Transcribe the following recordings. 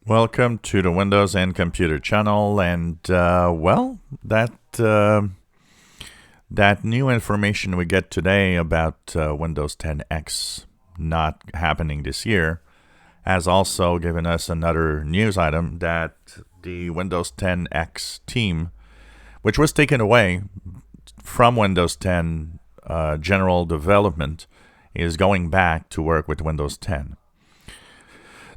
Welcome to the Windows and Computer channel, and that new information we get today about Windows 10X not happening this year has also given us another news item that the Windows 10X team, which was taken away from Windows 10 general development, is going back to work with Windows 10.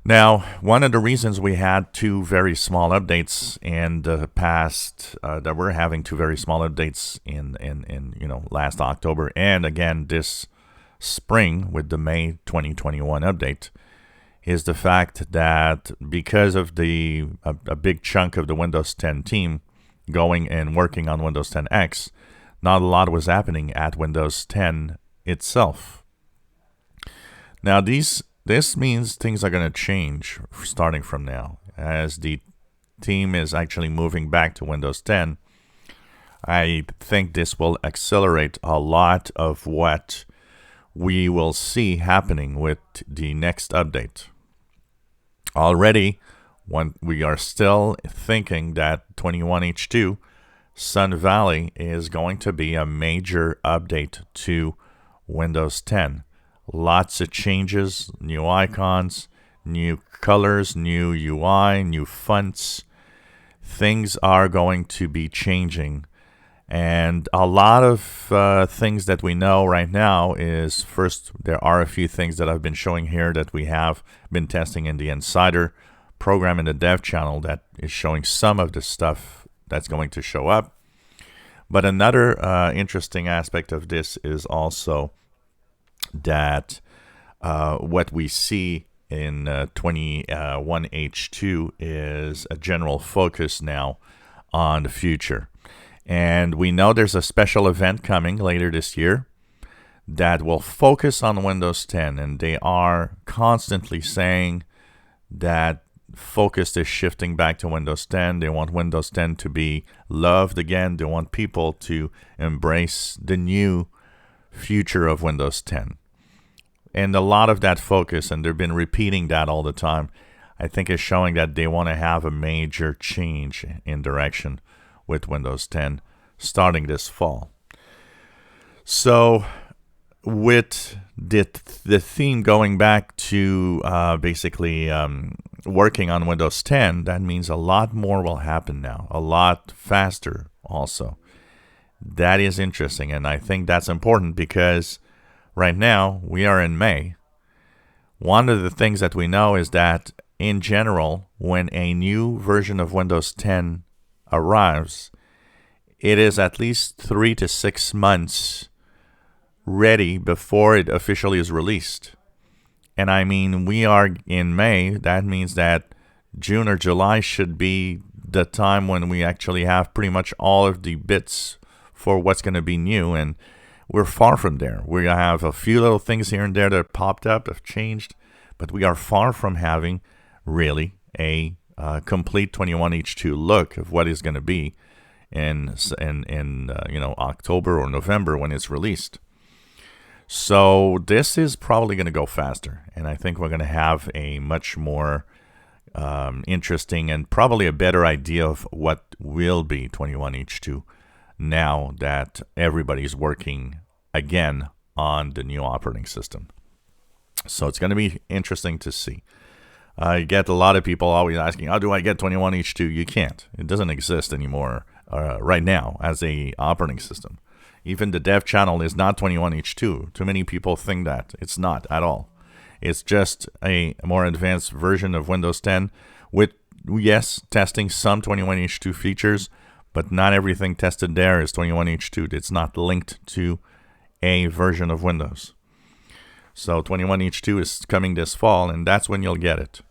Now, one of the reasons we had two very small updates in the past, that we're having two very small updates in last October and again this spring with the May 2021 update, is the fact that because of a big chunk of the Windows 10 team going and working on Windows 10X, not a lot was happening at Windows 10 itself. Now, this means things are going to change starting from now. As the team is actually moving back to Windows 10, I think this will accelerate a lot of what we will see happening with the next update. Already, when we are still thinking that 21H2 Sun Valley is going to be a major update to Windows 10. Lots of changes, new icons, new colors, new UI, new fonts. Things are going to be changing. And a lot of things that we know right now is, first, there are a few things that I've been showing here that we have been testing in the Insider program in the dev channel that is showing some of the stuff that's going to show up. But another interesting aspect of this is also that what we see in 21H2 is a general focus now on the future. And we know there's a special event coming later this year that will focus on Windows 10. And they are constantly saying that focus is shifting back to Windows 10. They want Windows 10 to be loved again. They want people to embrace the new future of Windows 10. And a lot of that focus, and they've been repeating that all the time, I think is showing that they want to have a major change in direction with Windows 10 starting this fall. So with the theme going back to basically working on Windows 10, that means a lot more will happen now, a lot faster also. That is interesting, and I think that's important because right now we are in May. One of the things that we know is that in general, when a new version of Windows 10 arrives, it is at least 3 to 6 months ready before it officially is released. And I mean, we are in May. That means that June or July should be the time when we actually have pretty much all of the bits for what's going to be new, and we're far from there. We have a few little things here and there that popped up, have changed, but we are far from having really a complete 21H2 look of what is going to be in October or November when it's released. So this is probably going to go faster, and I think we're going to have a much more interesting and probably a better idea of what will be 21H2 now that everybody's working again on the new operating system. So it's going to be interesting to see. I get a lot of people always asking, how do I get 21H2? You can't. It doesn't exist anymore right now as a operating system. Even the dev channel is not 21H2. Too many people think that. It's not at all. It's just a more advanced version of Windows 10 with, yes, testing some 21H2 features, but not everything tested there is 21H2. It's not linked to a version of Windows. So 21H2 is coming this fall, and that's when you'll get it.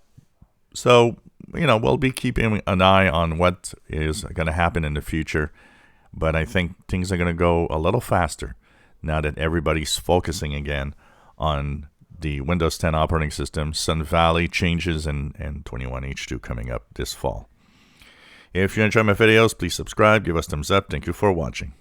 So, we'll be keeping an eye on what is going to happen in the future, but I think things are going to go a little faster now that everybody's focusing again on the Windows 10 operating system, Sun Valley changes, and 21H2 coming up this fall. If you enjoy my videos, please subscribe, give us thumbs up. Thank you for watching.